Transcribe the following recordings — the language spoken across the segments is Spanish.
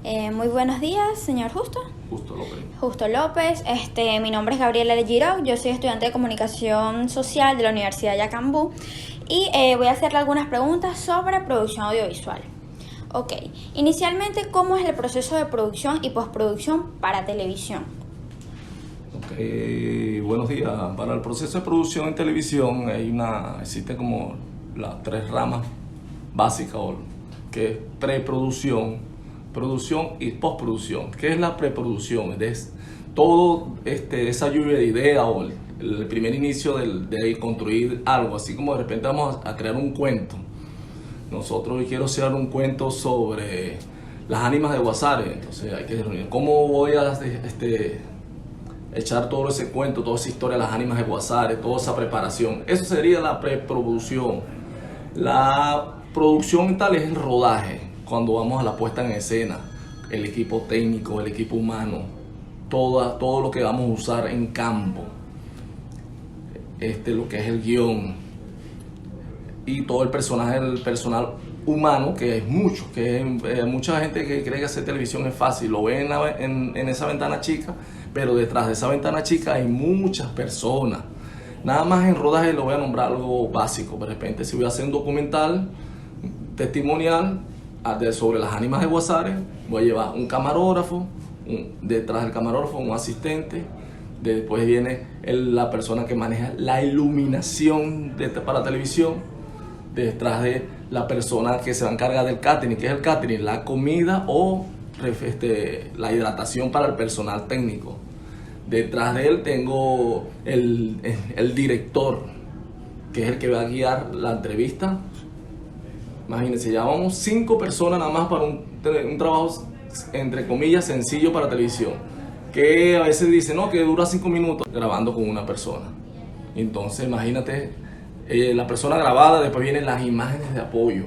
Muy buenos días, señor Justo. Justo López. Justo López. Mi nombre es Gabriela Girau. Yo soy estudiante de Comunicación Social de la Universidad de Yacambú y voy a hacerle algunas preguntas sobre producción audiovisual. Ok, inicialmente, ¿cómo es el proceso de producción y postproducción para televisión? Ok, buenos días. Para el proceso de producción en televisión existen como las tres ramas básicas, que es preproducción, producción y postproducción. ¿Qué es la preproducción? Es todo esa lluvia de ideas o el primer inicio de construir algo, así como de repente vamos a crear un cuento. Nosotros hoy quiero hacer un cuento sobre las ánimas de Guasare, entonces hay que reunir. ¿Cómo voy a echar todo ese cuento, toda esa historia de las ánimas de Guasare, toda esa preparación? Eso sería la preproducción. La producción tal es el rodaje, cuando vamos a la puesta en escena, el equipo técnico, el equipo humano, todo lo que vamos a usar en campo, lo que es el guión y todo el personal humano, que es mucho, mucha gente que cree que hacer televisión es fácil, lo ven en esa ventana chica, pero detrás de esa ventana chica hay muchas personas. Nada más en rodaje le voy a nombrar algo básico. De repente, si voy a hacer un documental testimonial sobre las ánimas de Guasare, voy a llevar un camarógrafo, detrás del camarógrafo un asistente, después viene la persona que maneja la iluminación para televisión, detrás de la persona que se va a encargar del catering. ¿Qué es el catering? La comida o la hidratación para el personal técnico. Detrás de él tengo el director, que es el que va a guiar la entrevista. Imagínense, ya vamos 5 personas nada más para un trabajo, entre comillas, sencillo para televisión. Que a veces dicen, no, que dura 5 minutos grabando con una persona. Entonces, imagínate, la persona grabada, después vienen las imágenes de apoyo.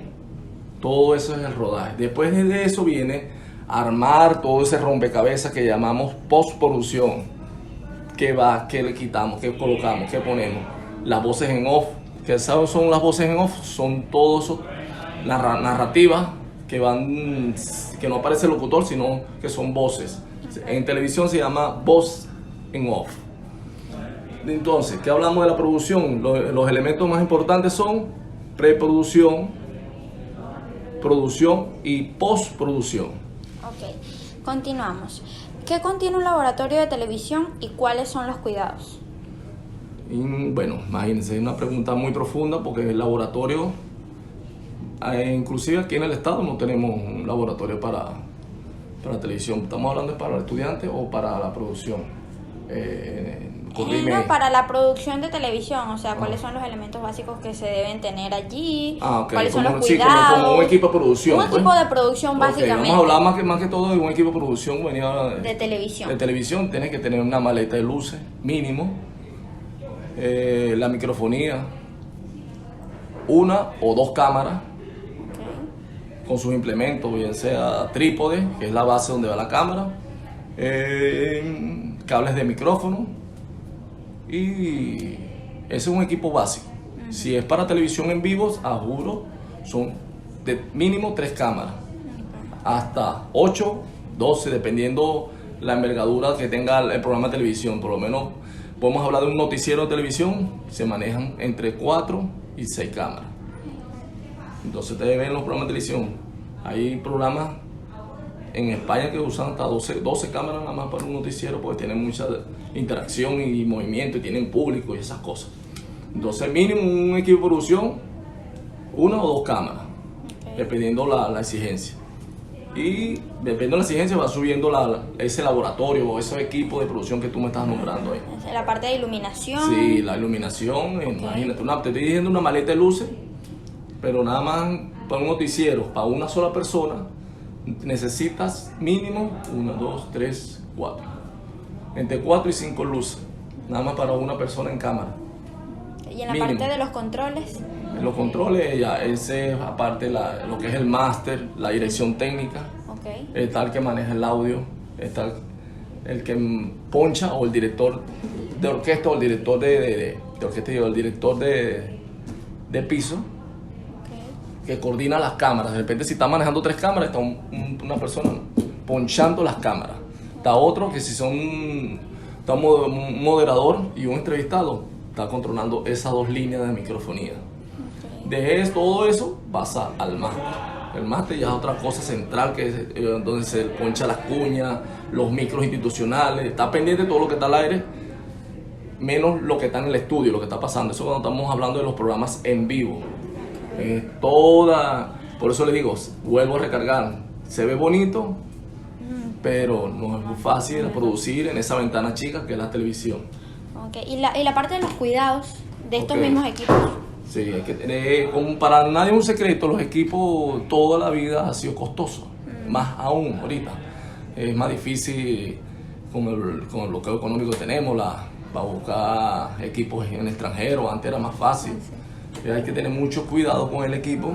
Todo eso es el rodaje. Después de eso viene armar todo ese rompecabezas que llamamos postproducción. ¿Qué le quitamos? ¿Qué colocamos? ¿Qué ponemos? Las voces en off. ¿Qué son las voces en off? Son todo eso, narrativas que no aparece el locutor, sino que son voces. En televisión se llama voz en off. Entonces, ¿qué hablamos de la producción? Los elementos más importantes son preproducción, producción y postproducción. Ok, continuamos. ¿Qué contiene un laboratorio de televisión y cuáles son los cuidados? Bueno, imagínense, es una pregunta muy profunda porque el laboratorio, inclusive aquí en el estado no tenemos un laboratorio para televisión. ¿Estamos hablando para el estudiante o para la producción? No, para la producción de televisión, o sea, ¿cuáles son los elementos básicos que se deben tener allí? Okay. ¿Cuáles son los cuidados? Como un equipo de producción. Un equipo de producción, básicamente. Vamos a hablar más que todo de un equipo de producción. De televisión. De televisión, tienes que tener una maleta de luces, mínimo. La microfonía, 1 o 2 cámaras, con sus implementos, bien sea trípode, que es la base donde va la cámara, cables de micrófono, y ese es un equipo básico. Si es para televisión en vivo, juro, son de mínimo 3 cámaras, hasta 8, 12, dependiendo la envergadura que tenga el programa de televisión. Por lo menos podemos hablar de un noticiero de televisión, se manejan entre 4 y 6 cámaras. Entonces ustedes ven los programas de televisión, hay programas en España que usan hasta 12 cámaras nada más para un noticiero, porque tienen mucha interacción y movimiento y tienen público y esas cosas. Entonces mínimo un equipo de producción, 1 o 2 cámaras, dependiendo la exigencia. Y dependiendo de la exigencia va subiendo ese laboratorio o ese equipo de producción que tú me estás nombrando ahí. La parte de iluminación. Sí, la iluminación, imagínate, te estoy diciendo una maleta de luces, pero nada más para un noticiero, para una sola persona, necesitas mínimo 1, 2, 3, 4. Entre 4 y 5 luces, nada más para una persona en cámara. ¿Y en la parte de los controles? En los controles, ese es aparte lo que es el máster, la dirección técnica. Está el que maneja el audio, está el que poncha, o el director de orquesta, o el director de orquesta, o el director de piso, que coordina las cámaras. De repente, si está manejando 3 cámaras, está una persona ponchando las cámaras. Está otro que si está un moderador y un entrevistado, está controlando esas dos líneas de microfonía. De todo eso pasa al máster. El máster ya es otra cosa central, que es donde se poncha las cuñas, los micros institucionales, está pendiente de todo lo que está al aire, menos lo que está en el estudio, lo que está pasando. Eso cuando estamos hablando de los programas en vivo. Por eso le digo, vuelvo a recargar, se ve bonito, pero no es muy fácil de producir en esa ventana chica que es la televisión. Okay. ¿Y la parte de los cuidados de estos Okay. mismos equipos? Sí, hay que tener, como para nadie es un secreto, los equipos toda la vida ha sido costoso, más aún ahorita. Es más difícil con el bloqueo económico que tenemos, para buscar equipos en el extranjero, antes era más fácil. Hay que tener mucho cuidado con el equipo,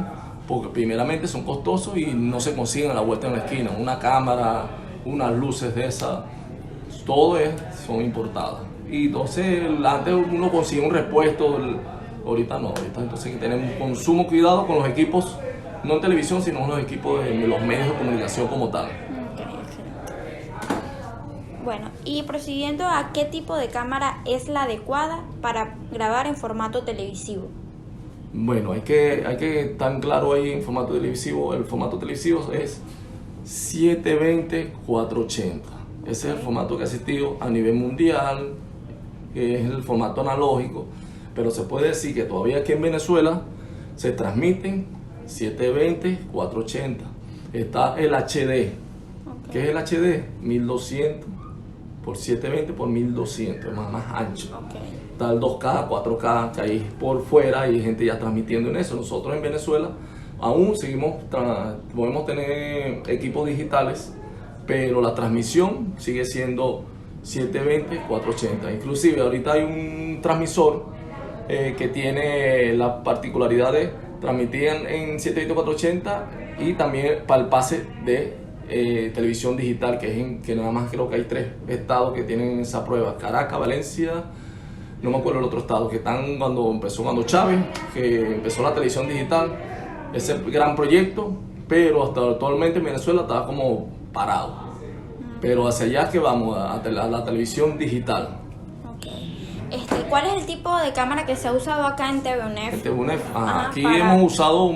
porque primeramente son costosos y no se consiguen a la vuelta en la esquina. Una cámara, unas luces de esas, son importadas. Y entonces antes uno consigue un repuesto, ahorita no, entonces hay que tener un consumo cuidado con los equipos, no en televisión, sino en los equipos de los medios de comunicación como tal. Okay, excelente. Bueno, y prosiguiendo, ¿a qué tipo de cámara es la adecuada para grabar en formato televisivo? Bueno, hay que estar claro ahí en formato televisivo. El formato televisivo es 720-480. Ese es el formato que ha existido a nivel mundial, que es el formato analógico. Pero se puede decir que todavía aquí en Venezuela se transmiten 720-480. Está el HD. Okay. ¿Qué es el HD? 1200 por 720 por 1200, más ancho. Okay. Está el 2K, 4K, que hay por fuera y hay gente ya transmitiendo en eso. Nosotros en Venezuela aún podemos tener equipos digitales, pero la transmisión sigue siendo 720-480. Inclusive ahorita hay un transmisor que tiene la particularidad de transmitir en 720-480 y también para el pase de televisión digital, que nada más creo que hay 3 estados que tienen esa prueba: Caracas, Valencia, no me acuerdo el otro estado, que están cuando Chávez, que empezó la televisión digital, ese gran proyecto, pero hasta actualmente en Venezuela está como parado. Pero hacia allá que vamos, a la televisión digital. ¿Cuál es el tipo de cámara que se ha usado acá en TVUNEF? En TVUNEF, aquí hemos usado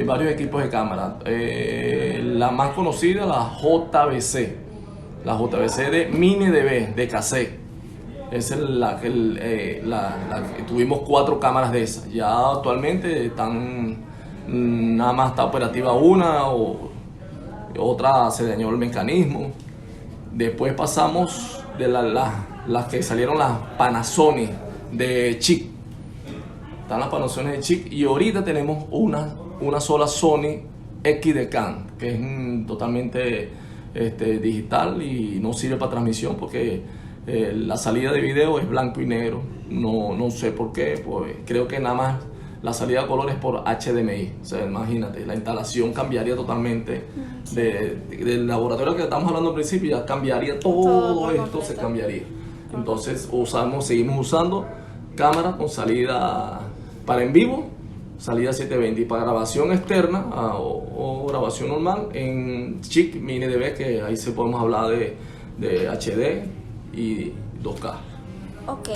varios equipos de cámara. La más conocida, la JVC de mini DV, de cassette. Esa es la que tuvimos 4 cámaras de esas. Ya actualmente nada más está operativa una, o otra se dañó el mecanismo. Después pasamos de las que salieron, las Panasonic de Chic. Están las Panasonic de Chic y ahorita tenemos una sola Sony XD-Cam, que es totalmente digital y no sirve para transmisión porque la salida de video es blanco y negro. No sé por qué, pues creo que nada más la salida de color es por HDMI. O sea, imagínate, la instalación cambiaría totalmente del laboratorio que estamos hablando al principio, ya cambiaría todo esto, se cambiaría. Entonces seguimos usando cámara con salida para en vivo, salida 720, y para grabación externa o grabación normal en Chic Mini DV, que ahí se podemos hablar de HD y 2K. Ok,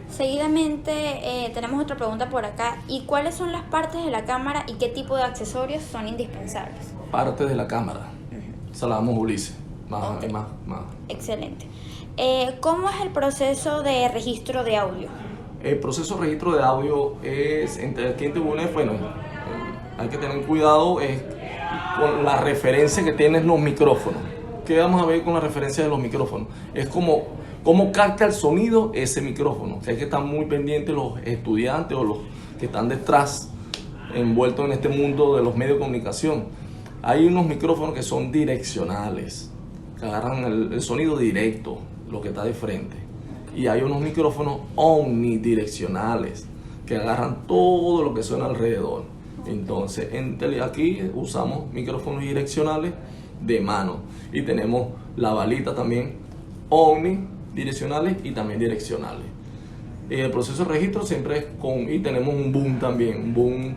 seguidamente tenemos otra pregunta por acá. ¿Y cuáles son las partes de la cámara y qué tipo de accesorios son indispensables? Partes de la cámara, esa la damos Ulises, más. Excelente. ¿Cómo es el proceso de registro de audio? El proceso de registro de audio es, aquí en TVUNEF, bueno, hay que tener cuidado con la referencia que tienen los micrófonos. ¿Qué vamos a ver con la referencia de los micrófonos? Es cómo capta el sonido ese micrófono, que hay que estar muy pendientes los estudiantes o los que están detrás, envueltos en este mundo de los medios de comunicación. Hay unos micrófonos que son direccionales, que agarran el sonido directo, lo que está de frente. Y hay unos micrófonos omnidireccionales, que agarran todo lo que suena alrededor. Entonces, aquí usamos micrófonos direccionales de mano. Y tenemos la balita también omnidireccionales y también direccionales. El proceso de registro siempre es y tenemos un boom también, un boom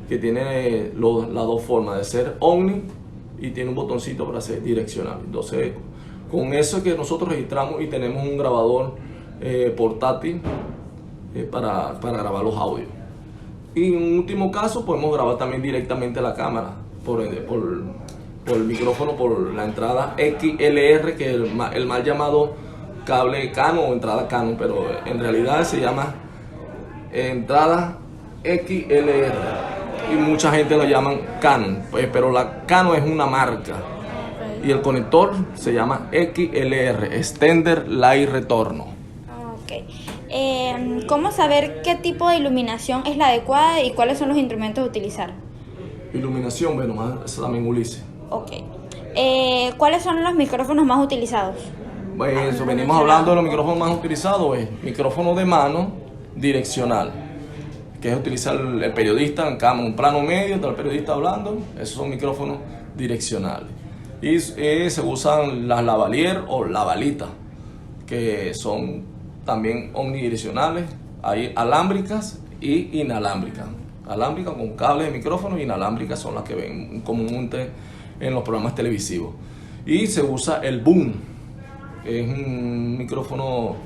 que tiene las dos formas de ser omni y tiene un botoncito para hacer direccional. Entonces, con eso es que nosotros registramos y tenemos un grabador portátil para grabar los audios. Y en un último caso podemos grabar también directamente la cámara por el micrófono, por la entrada XLR, que es el mal llamado cable Canon o entrada Canon, pero en realidad se llama entrada XLR y mucha gente lo llaman Canon, pero la Canon es una marca y el conector se llama XLR, Extender Light Retorno. Ok. ¿Cómo saber qué tipo de iluminación es la adecuada y cuáles son los instrumentos a utilizar? Iluminación, bueno, más eso también Ulises. Ok. ¿Cuáles son los micrófonos más utilizados? Bueno, venimos hablando de los micrófonos más utilizados, es micrófono de mano direccional, que es utilizar el periodista en cámara, un plano medio, está el periodista hablando, esos son micrófonos direccionales. Y se usan las lavalier o lavalitas, que son también omnidireccionales, hay alámbricas y inalámbricas. Alámbricas con cables de micrófono y inalámbricas son las que ven comúnmente en los programas televisivos. Y se usa el boom, que es un micrófono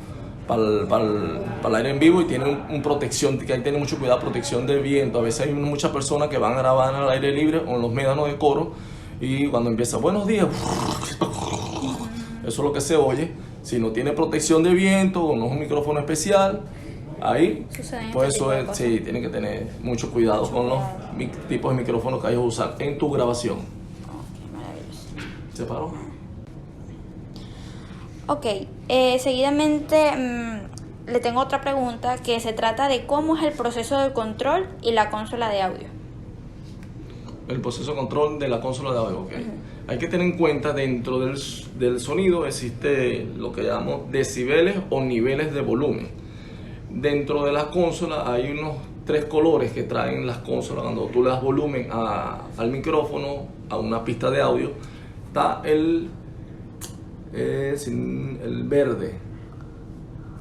para el aire en vivo y tiene un protección, que hay que tener mucho cuidado, protección de viento. A veces hay muchas personas que van a grabar al aire libre o en los médanos de coro y cuando empieza buenos días, eso es lo que se oye. Si no tiene protección de viento o no es un micrófono especial, ahí, pues eso es, sí, tienen que tener mucho cuidado con los tipos de micrófonos que hay que usar en tu grabación. Ok, maravilloso. ¿Se paró? Ok, seguidamente le tengo otra pregunta que se trata de cómo es el proceso de control y la consola de audio. El proceso de control de la consola de audio, ok. Hay que tener en cuenta dentro del sonido existe lo que llamamos decibeles o niveles de volumen. Dentro de la consola hay unos 3 colores que traen las consolas. Cuando tú le das volumen al micrófono, a una pista de audio, está el verde.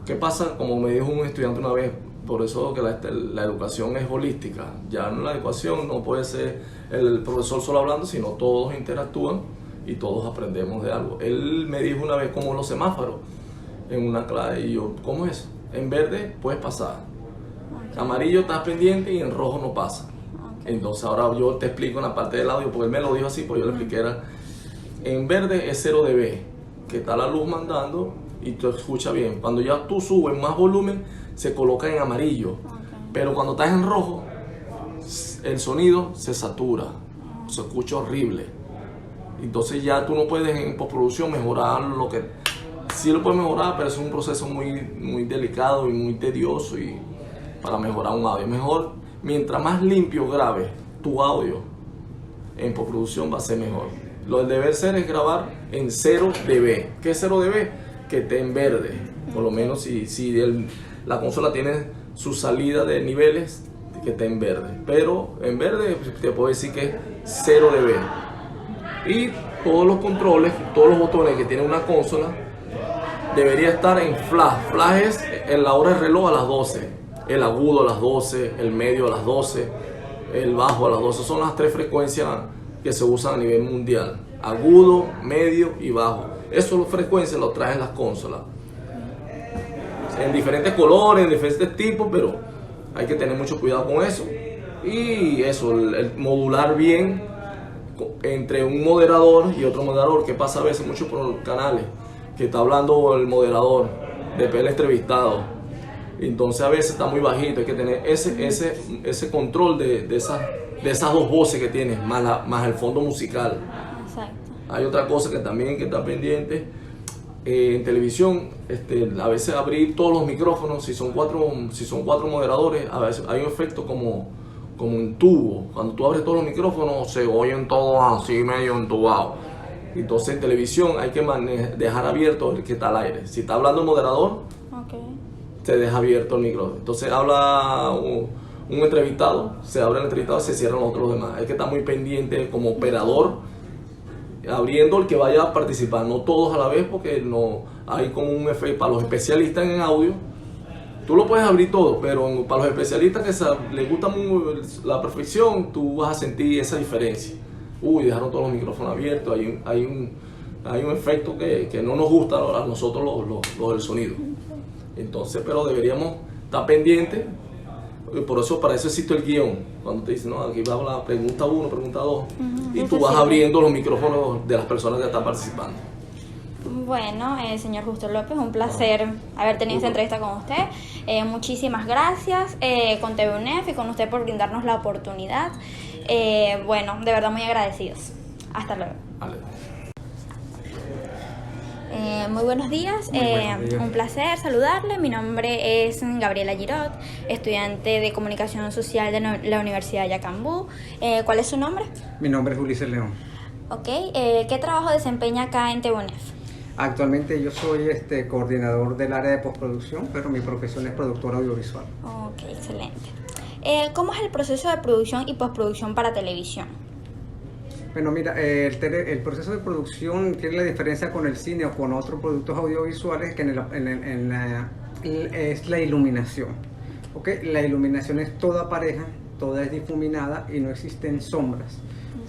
¿Qué pasa? Como me dijo un estudiante una vez, por eso que la educación es holística. Ya en la educación no puede ser el profesor solo hablando, sino todos interactúan y todos aprendemos de algo. Él me dijo una vez como los semáforos en una clase y yo, ¿cómo es? En verde puedes pasar, amarillo estás pendiente y en rojo no pasa. Entonces ahora yo te explico en la parte del audio, porque él me lo dijo así, pues yo le expliqué, en verde es 0 dB, que está la luz mandando y tú escuchas bien. Cuando ya tú subes más volumen, se coloca en amarillo, pero cuando estás en rojo, el sonido se satura, se escucha horrible. Entonces ya tú no puedes en postproducción mejorar lo que... Sí lo puedes mejorar, pero es un proceso muy delicado y muy tedioso y para mejorar un audio. Mejor, mientras más limpio grabes tu audio en postproducción va a ser mejor. Lo del deber ser es grabar en 0 dB. ¿Qué es 0 dB? Que esté en verde. Por lo menos si la consola tiene su salida de niveles, que esté en verde. Pero en verde te puedo decir que es 0 dB. Y todos los controles, todos los botones que tiene una consola debería estar en flash. Flash es en la hora del reloj a las 12. El agudo a las 12, el medio a las 12, el bajo a las 12. Son las 3 frecuencias que se usan a nivel mundial. Agudo, medio y bajo. Esas frecuencias lo traen las consolas. En diferentes colores, en diferentes tipos, pero hay que tener mucho cuidado con eso. Y eso, el modular bien entre un moderador y otro moderador, que pasa a veces mucho por los canales, que está hablando el moderador, después el entrevistado. Entonces a veces está muy bajito, hay que tener ese control de esas dos voces que tienes, más el fondo musical. Exacto. Hay otra cosa que también hay que estar pendiente. En televisión, a veces abrir todos los micrófonos, si son cuatro moderadores, a veces hay un efecto como un tubo. Cuando tú abres todos los micrófonos, se oyen todos así medio entubados. Entonces en televisión hay que dejar abierto el que está al aire. Si está hablando el moderador, se deja abierto el micrófono. Entonces habla un entrevistado, se abre el entrevistado y se cierran los otros demás. Hay que estar muy pendiente como operador, abriendo el que vaya a participar, no todos a la vez, porque no hay como un efecto para los especialistas en audio. Tú lo puedes abrir todo, pero para los especialistas que les gusta la perfección, tú vas a sentir esa diferencia. uy, dejaron todos los micrófonos abiertos, hay un efecto que no nos gusta a nosotros los del sonido. Entonces, pero deberíamos estar pendientes, por eso para eso existe el guión. Cuando te dicen, no, aquí va la pregunta 1, pregunta 2, y tú vas abriendo los micrófonos de las personas que están participando. Bueno, señor Justo López, un placer haber tenido esta entrevista con usted. Muchísimas gracias con TVUNEF y con usted por brindarnos la oportunidad. Bueno, de verdad muy agradecidos. Hasta luego. Vale. Muy buenos días, un placer saludarle. Mi nombre es Gabriela Girot, estudiante de Comunicación Social de la Universidad de Yacambú. ¿Cuál es su nombre? Mi nombre es Ulises León. Ok, ¿qué trabajo desempeña acá en TVUNEF? Actualmente yo soy coordinador del área de postproducción, pero mi profesión es productor audiovisual. Ok, excelente. ¿Cómo es el proceso de producción y postproducción para televisión? Bueno, mira, el proceso de producción tiene la diferencia con el cine o con otros productos audiovisuales que es la iluminación. ¿Okay? La iluminación es toda pareja, toda es difuminada y no existen sombras,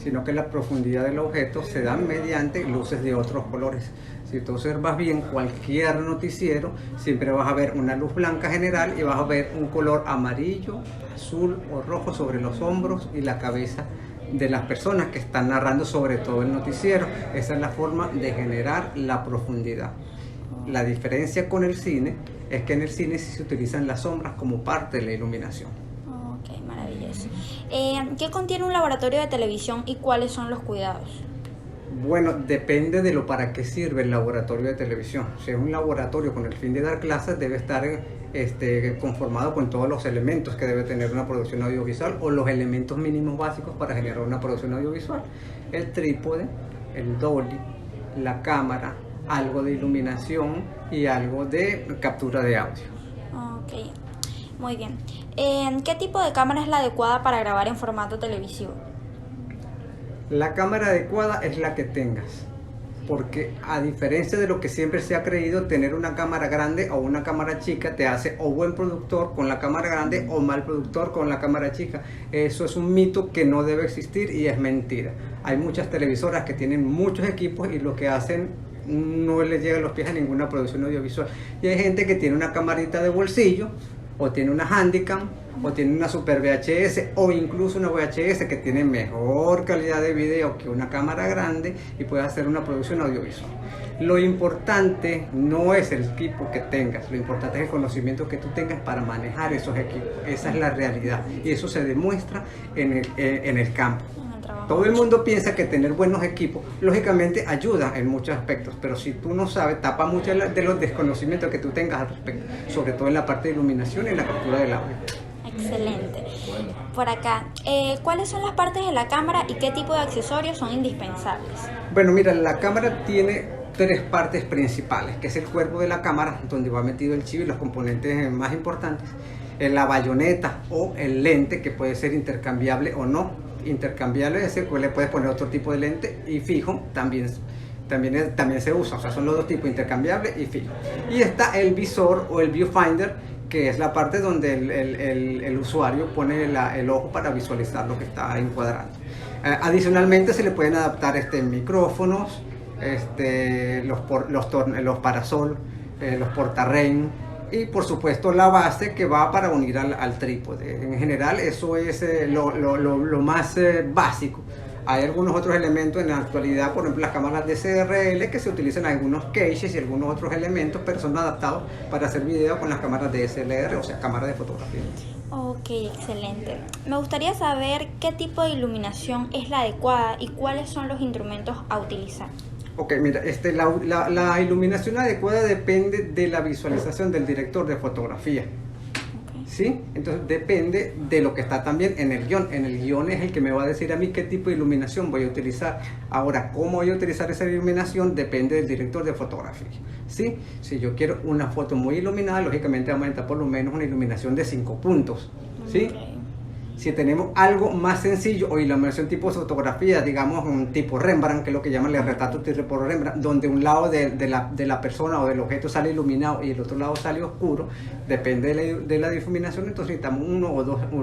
sino que la profundidad del objeto se da mediante luces de otros colores. Si tú observas bien cualquier noticiero, siempre vas a ver una luz blanca general y vas a ver un color amarillo, azul o rojo sobre los hombros y la cabeza de las personas que están narrando sobre todo el noticiero. Esa es la forma de generar la profundidad. La diferencia con el cine es que en el cine sí se utilizan las sombras como parte de la iluminación. Ok, maravilloso. ¿Qué contiene un laboratorio de televisión y cuáles son los cuidados? Bueno, depende de lo para qué sirve el laboratorio de televisión. Si es un laboratorio con el fin de dar clases, debe estar conformado con todos los elementos que debe tener una producción audiovisual o los elementos mínimos básicos para generar una producción audiovisual. El trípode, el dolly, la cámara, algo de iluminación y algo de captura de audio. Ok, muy bien. ¿Qué tipo de cámara es la adecuada para grabar en formato televisivo? La cámara adecuada es la que tengas, porque a diferencia de lo que siempre se ha creído, tener una cámara grande o una cámara chica te hace o buen productor con la cámara grande o mal productor con la cámara chica. Eso es un mito que no debe existir y es mentira. Hay muchas televisoras que tienen muchos equipos y lo que hacen no les llega a los pies a ninguna producción audiovisual. Y hay gente que tiene una camarita de bolsillo, o tiene una Handycam, o tiene una Super VHS, o incluso una VHS que tiene mejor calidad de video que una cámara grande y puede hacer una producción audiovisual. Lo importante no es el equipo que tengas, lo importante es el conocimiento que tú tengas para manejar esos equipos. Esa es la realidad y eso se demuestra en el campo. Todo el mundo piensa que tener buenos equipos, lógicamente, ayuda en muchos aspectos, pero si tú no sabes, tapa muchos de los desconocimientos que tú tengas al respecto, sobre todo en la parte de iluminación y en la captura del audio. Excelente. Por acá, ¿cuáles son las partes de la cámara y qué tipo de accesorios son indispensables? Bueno, mira, la cámara tiene tres partes principales, que es el cuerpo de la cámara, donde va metido el chip y los componentes más importantes, la bayoneta o el lente, que puede ser intercambiable o no. Intercambiable es decir, que le puedes poner otro tipo de lente, y fijo también se usa, o sea, son los dos tipos, intercambiable y fijo. Y está el visor o el viewfinder, que es la parte donde el usuario pone el ojo para visualizar lo que está encuadrando. Adicionalmente se le pueden adaptar micrófonos, los parasol, los portarrain, y por supuesto la base que va para unir al trípode. En general eso es lo más básico. Hay algunos otros elementos en la actualidad, por ejemplo las cámaras DSLR, que se utilizan en algunos caches y algunos otros elementos, pero son adaptados para hacer video con las cámaras DSLR, o sea, cámaras de fotografía. Ok, excelente. Me gustaría saber qué tipo de iluminación es la adecuada y cuáles son los instrumentos a utilizar. Ok, mira, la iluminación adecuada depende de la visualización del director de fotografía. Okay. ¿Sí? Entonces depende de lo que está también en el guión. En el guión es el que me va a decir a mí qué tipo de iluminación voy a utilizar. Ahora, cómo voy a utilizar esa iluminación depende del director de fotografía. ¿Sí? Si yo quiero una foto muy iluminada, lógicamente vamos a necesitar por lo menos una iluminación de 5 puntos. ¿Sí? Okay. Si tenemos algo más sencillo o iluminación tipo fotografía, digamos un tipo Rembrandt, que es lo que llaman el retrato tipo Rembrandt, donde un lado de la persona o del objeto sale iluminado y el otro lado sale oscuro, depende de la difuminación, entonces necesitamos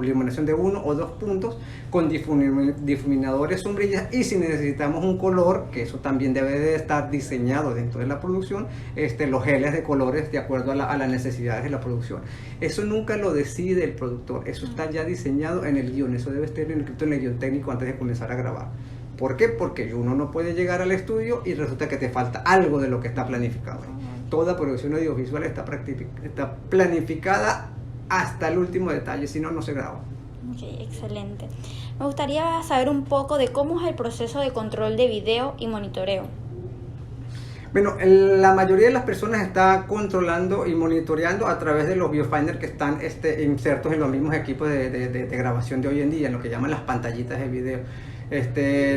iluminación de 1 o 2 puntos con difuminadores sombrillas, y si necesitamos un color, que eso también debe de estar diseñado dentro de la producción, los geles de colores de acuerdo a las necesidades de la producción. Eso nunca lo decide el productor, eso está ya diseñado en el guión, eso debe estar escrito en el guión técnico antes de comenzar a grabar. ¿Por qué? Porque uno no puede llegar al estudio y resulta que te falta algo de lo que está planificado. Toda producción audiovisual está planificada hasta el último detalle, si no, no se graba. Ok, excelente. Me gustaría saber un poco de cómo es el proceso de control de video y monitoreo. Bueno, la mayoría de las personas está controlando y monitoreando a través de los viewfinders que están insertos en los mismos equipos de grabación de hoy en día, en lo que llaman las pantallitas de video.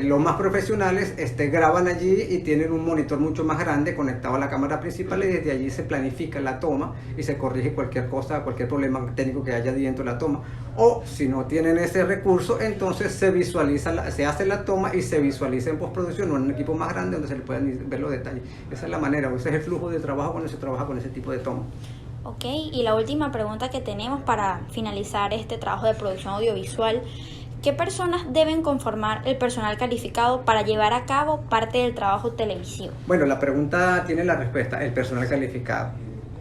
Los más profesionales graban allí y tienen un monitor mucho más grande conectado a la cámara principal, y desde allí se planifica la toma y se corrige cualquier cosa, cualquier problema técnico que haya dentro de la toma. O si no tienen ese recurso, entonces se visualiza, se hace la toma y se visualiza en postproducción o en un equipo más grande donde se le pueden ver los detalles. Esa es la manera, ese es el flujo de trabajo cuando se trabaja con ese tipo de toma. Ok, y la última pregunta que tenemos para finalizar este trabajo de producción audiovisual: ¿qué personas deben conformar el personal calificado para llevar a cabo parte del trabajo televisivo? Bueno, la pregunta tiene la respuesta: el personal calificado.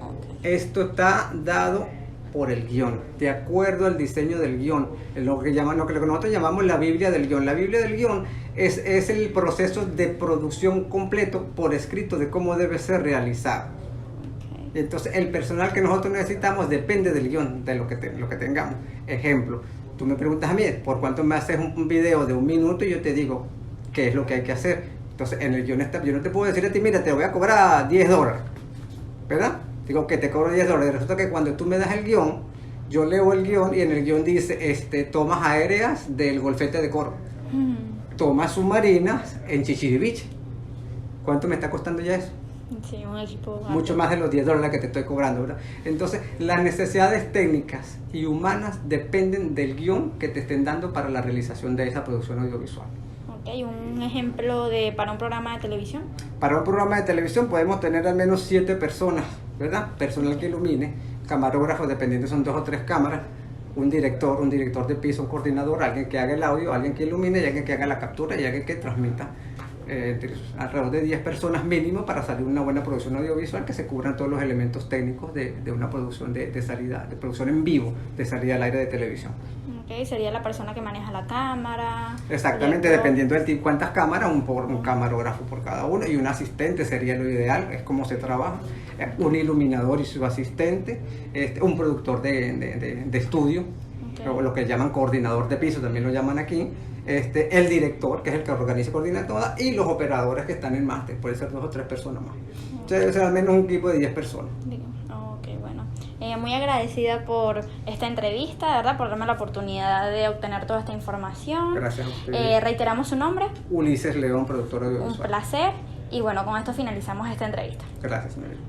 Okay. Esto está dado por el guión, de acuerdo al diseño del guión, lo que nosotros llamamos la Biblia del guión. La Biblia del guión es el proceso de producción completo por escrito de cómo debe ser realizado. Okay. Entonces, el personal que nosotros necesitamos depende del guión, de lo que tengamos. Ejemplo: tú me preguntas a mí, ¿por cuánto me haces un video de 1 minuto? Y yo te digo qué es lo que hay que hacer. Entonces, en el guión yo no te puedo decir a ti, mira, te voy a cobrar $10, ¿verdad? Digo que te cobro $10. Y resulta que cuando tú me das el guión, yo leo el guión y en el guión dice tomas aéreas del Golfete de Coro, tomas submarinas en Chichiriviche. ¿Cuánto me está costando ya eso? Sí, un equipo mucho más de los $10 que te estoy cobrando, ¿verdad? Entonces, las necesidades técnicas y humanas dependen del guión que te estén dando para la realización de esa producción audiovisual. Ok, un ejemplo para un programa de televisión. Para un programa de televisión podemos tener al menos 7 personas, ¿verdad? Personal que ilumine, camarógrafos, dependiendo son 2 o 3 cámaras, un director de piso, un coordinador, alguien que haga el audio, alguien que ilumine y alguien que haga la captura y alguien que transmita. Alrededor de 10 personas mínimo para salir una buena producción audiovisual, que se cubran todos los elementos técnicos de una producción de salida, de producción en vivo, de salida al aire de televisión. Ok, sería la persona que maneja la cámara. Exactamente, dependiendo del tipo, cuántas cámaras, un camarógrafo por cada uno, y un asistente sería lo ideal, es como se trabaja, un iluminador y su asistente, un productor de estudio, okay, lo que llaman coordinador de piso, también lo llaman aquí. El director, que es el que organiza y coordina todas, y los operadores que están en máster, puede ser 2 o 3 personas más. Okay. Debe ser al menos un equipo de 10 personas. Ok, bueno. Muy agradecida por esta entrevista, de verdad, por darme la oportunidad de obtener toda esta información. Gracias a usted. Reiteramos su nombre. Ulises León, productor audiovisual. Un placer. Y bueno, con esto finalizamos esta entrevista. Gracias, señorita.